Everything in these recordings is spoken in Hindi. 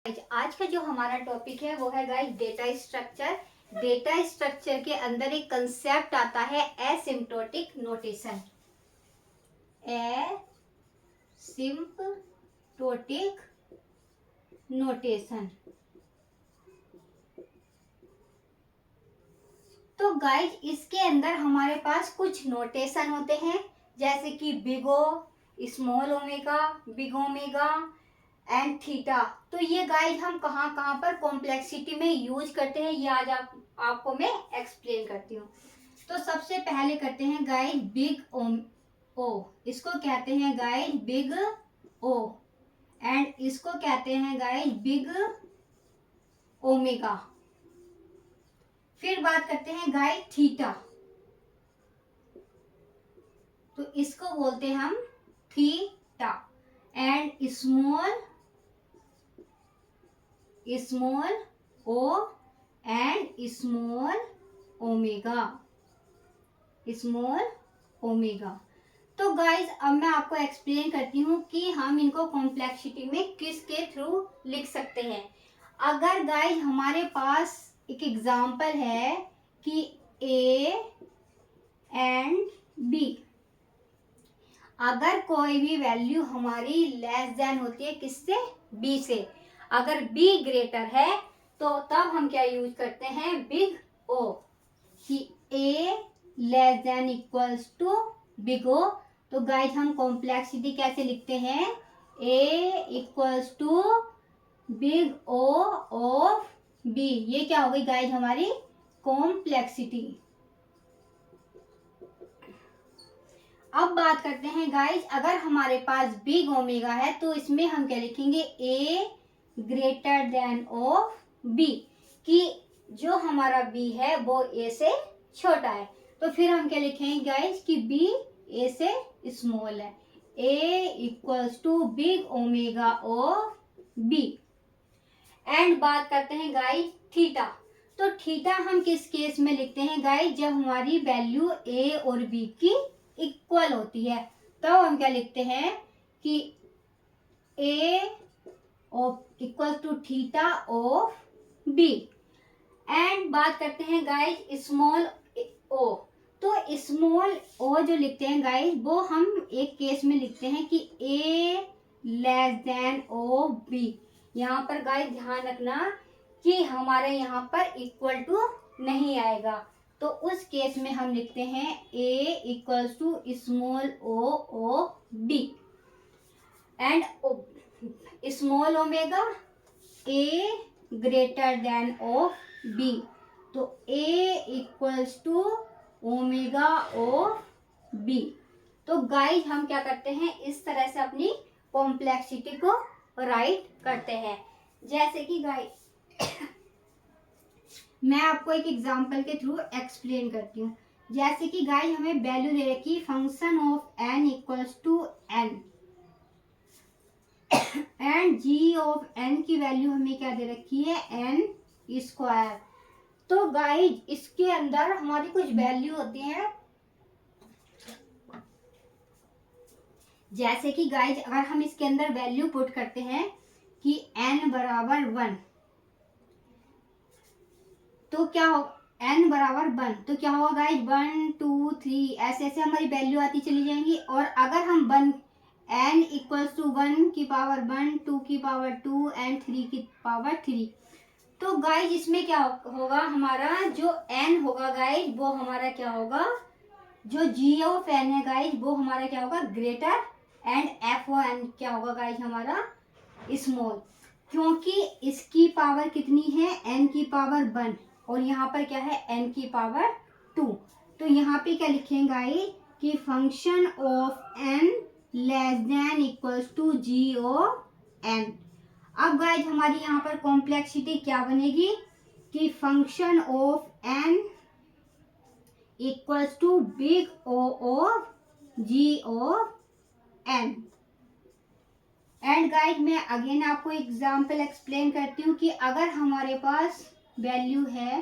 आज का जो हमारा टॉपिक है वो है guys data structure. Data structure के अंदर एक कंसेप्ट आता है एसिम्प्टोटिक नोटेशन। Asymptotic notation. तो गाइस इसके अंदर हमारे पास कुछ नोटेशन होते हैं, जैसे कि big O, small omega, big omega and theta. तो ये गाइस हम कहाँ कहाँ पर कॉम्प्लेक्सिटी में यूज करते हैं, ये आज आपको मैं एक्सप्लेन करती हूँ। तो सबसे पहले करते हैं गाइस बिग ओ, इसको कहते हैं गाइस बिग ओ, एंड इसको कहते हैं गाइस बिग ओमेगा। फिर बात करते हैं गाइस थीटा, तो इसको बोलते हैं हम theta. And small O and small omega. तो गाइज अब मैं आपको एक्सप्लेन करती हूँ कि हम इनको कॉम्प्लेक्सिटी में किसके थ्रू लिख सकते हैं। अगर गाइज हमारे पास एक एग्जांपल है कि ए एंड बी, अगर कोई भी वैल्यू हमारी लेस देन होती है किससे, बी से, अगर बी ग्रेटर है तो तब हम क्या यूज करते हैं, बिग ओ, कि A less than equals to big O. तो गाइज हम कॉम्प्लेक्सिटी कैसे लिखते हैं, A equals to big O of B. ये क्या हो गई गाइज हमारी कॉम्प्लेक्सिटी। अब बात करते हैं गाइज, अगर हमारे पास बिग ओमेगा है तो इसमें हम क्या लिखेंगे, ए ग्रेटर देन ऑफ बी, कि जो हमारा बी है वो ए से छोटा है। तो फिर हम क्या लिखेंगे गाइज कि बी ए से स्मॉल है, A equals to big omega of B. And बात करते हैं गाइज थीटा। तो थीटा हम किस केस में लिखते हैं गाइज, जब हमारी वैल्यू ए और बी की इक्वल होती है, तो हम क्या लिखते हैं कि A equal to theta of B. And बात करते हैं गाइज स्मॉल ओ। तो स्मॉल ओ जो लिखते हैं गाइज, वो हम एक केस में लिखते हैं कि A less then O B. यहाँ पर गाइज ध्यान रखना कि हमारे यहाँ पर इक्वल टू नहीं आएगा, तो उस केस में हम लिखते हैं A equals to small O B. And small omega A greater than of B, तो A equals to omega of B. तो गाइज हम क्या करते हैं, इस तरह से अपनी कॉम्प्लेक्सिटी को राइट करते हैं। जैसे कि गाइज मैं आपको एक एग्जांपल के थ्रू एक्सप्लेन करती हूँ। जैसे कि गाइज हमें वैल्यू दे रखी function of n equals to n, and g of n की वैल्यू हमें क्या दे रखी है, एन स्क्वायर। तो गाइज इसके अंदर हमारी कुछ वैल्यू होती है, जैसे कि गाइज अगर हम इसके अंदर वैल्यू पुट करते हैं कि n बराबर 1, तो क्या हो, n बराबर 1 तो क्या होगा गाइज 1 2 3 ऐसे ऐसे हमारी वैल्यू आती चली जाएंगी। और अगर हम n इक्वल्स टू 1 की पावर 1, 2 की पावर 2 एंड 3 की पावर 3, तो गाइज इसमें क्या होगा, हमारा जो n होगा गाइज वो हमारा क्या होगा, जो g ऑफ n है गाइज वो हमारा क्या होगा, greater, and f of n क्या होगा गाइज हमारा स्मॉल, क्योंकि इसकी पावर कितनी है, n की पावर 1 और यहाँ पर क्या है n की पावर 2। तो यहाँ पे क्या लिखेंगे गाइज कि function of n less than equals to g of n। अब गाइज हमारी यहाँ पर कॉम्प्लेक्सिटी क्या बनेगी कि function of n equals to big O of g of n। And guys मैं अगेन आपको एग्जाम्पल एक्सप्लेन करती हूँ कि अगर हमारे पास वैल्यू है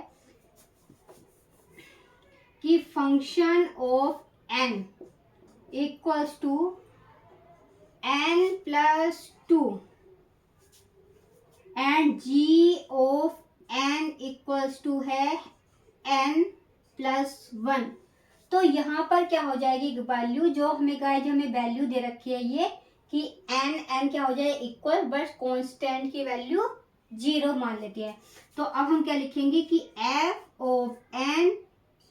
कि function of n equals to n plus 2 and g of n equals to है n प्लस 1। तो यहाँ पर क्या हो जाएगी वैल्यू, जो हमें गाइस हमें वैल्यू दे रखी है ये कि n क्या हो जाए इक्वल, बट कांस्टेंट की वैल्यू 0 मान लेती है। तो अब हम क्या लिखेंगे कि f of n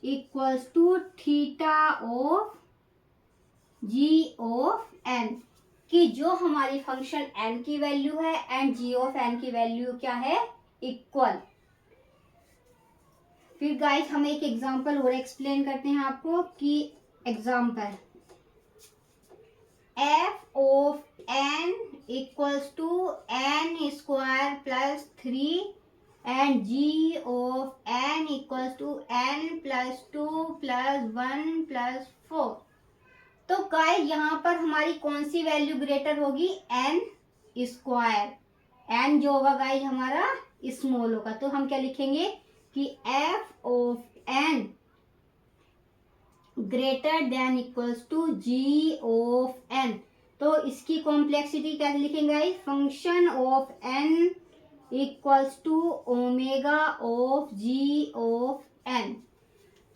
equals to theta of g of n, कि जो हमारी फंक्शन n की वैल्यू है एंड g ऑफ n की वैल्यू क्या है इक्वल। फिर गाइस हम एक एग्जांपल और एक्सप्लेन करते हैं आपको कि example f of n equals to n square plus 3 and g of n equals to n plus 2 plus 1 plus 4। तो गाइस यहाँ पर हमारी कौन सी वैल्यू ग्रेटर होगी, n स्क्वायर। n जो होगा गाइस हमारा स्मॉल होगा, तो हम क्या लिखेंगे कि f of n greater than equals to g of n। तो इसकी कॉम्प्लेक्सिटी कैसे लिखेंगे guys, function of n equals to omega of g of n।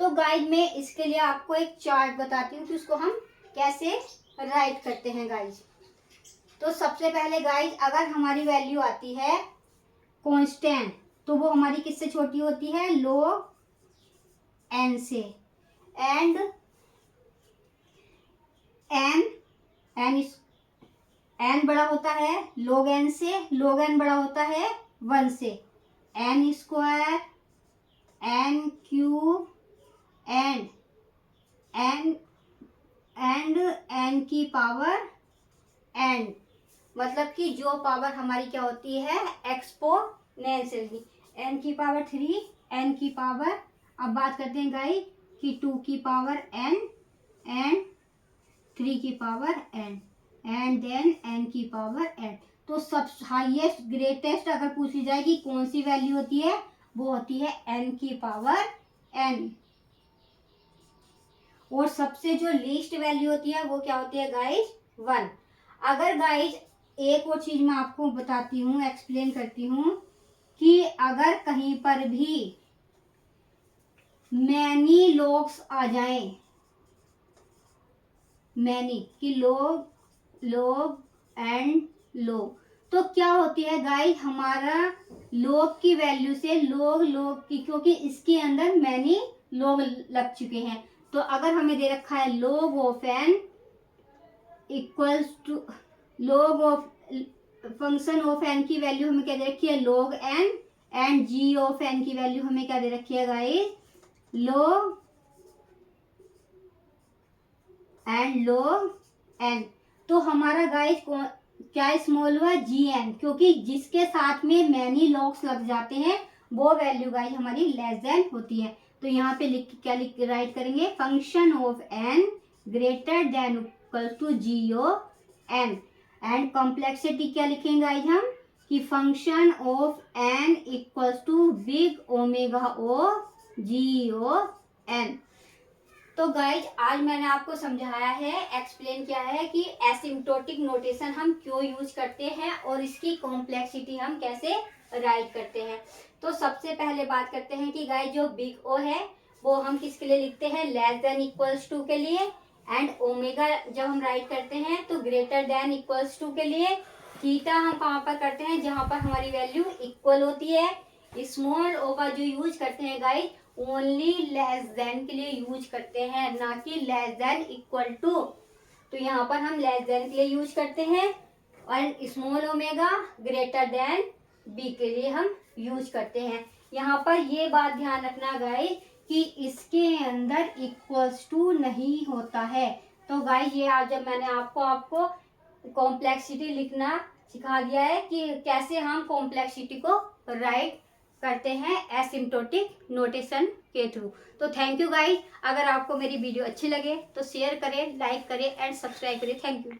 तो गाइस मैं इसके लिए आपको एक चार्ट बताती हूँ कि उसको हम कैसे राइट करते हैं गाइस। तो सबसे पहले गाइस अगर हमारी वैल्यू आती है कांस्टेंट, तो वो हमारी किससे छोटी होती है, log n से। एंड n बड़ा होता है log n से, log n बड़ा होता है 1 से। n square, n cube and n की पावर n, मतलब कि जो पावर हमारी क्या होती है एक्सपोनेंशियल की, n की पावर 3, n की पावर, अब बात करते हैं गाइस कि 2 की पावर n एंड 3 की power n and then n की पावर n। तो सब हाईएस्ट ग्रेटेस्ट अगर पूछ ली जाएगी कौन सी वैल्यू होती है, वो होती है n की पावर n। और सबसे जो लीस्ट वैल्यू होती है वो क्या होती है गाइस 1। अगर गाइस एक और चीज मैं आपको बताती हूँ, एक्सप्लेन करती हूँ कि अगर कहीं पर भी मैनी लॉग्स आ जाएं, मैनी कि लॉग एंड लॉग, तो क्या होती है गाइस हमारा लॉग की वैल्यू से लॉग की, क्योंकि इसके अंदर मैनी लॉग लग चुके हैं। तो अगर हमें दे रखा है log of n equals to log of function of n की वैल्यू हमें क्या दे रखी है log n and g of n की वैल्यू हमें क्या दे रखी है गाइस log n। तो हमारा गाइस क्या स्मॉल हुआ gn, क्योंकि जिसके साथ में मैनी लॉग्स लग जाते हैं वो वैल्यू गाइस हमारी लेस देन होती है। तो यहाँ पे क्या राइट करेंगे, function of n greater than equal to g of n। And complexity क्या लिखेंगे गाइस हम कि function of n equals to big omega of g of n। तो गाइज आज मैंने आपको समझाया है, एक्सप्लेन किया है कि एसिम्प्टोटिक नोटेशन हम क्यों यूज करते हैं और इसकी कॉम्प्लेक्सिटी हम कैसे राइट करते हैं। तो सबसे पहले बात करते हैं कि गाइज जो बिग ओ है वो हम किसके लिए लिखते हैं, लेस देन इक्वल्स टू के लिए। एंड ओमेगा जब हम राइट करते हैं तो ग्रेटर देन इक्वल्स टू के लिए। थीटा हम कहाँ पर करते हैं, जहाँ पर हमारी वैल्यू इक्वल होती है। स्मॉल ओ का जो यूज करते हैं गाइज ओनली लेस देन के लिए यूज करते हैं, ना कि लेस देन इक्वल टू। तो यहाँ पर हम लेस देन के लिए यूज करते हैं और small omega greater than B के लिए हम यूज करते हैं। यहाँ पर ये बात ध्यान रखना गाइस कि इसके अंदर इक्वल्स टू नहीं होता है। तो गाइस ये आज जब मैंने आपको कॉम्प्लेक्सिटी लिखना सिखा दिया है कि कैसे हम कॉम्प्लेक्सिटी को राइट करते हैं एसिम्प्टोटिक नोटेशन के थ्रू। तो थैंक यू गाइस, अगर आपको मेरी वीडियो अच्छी लगे तो शेयर करें, लाइक करें एंड सब्सक्राइब करें। Thank you.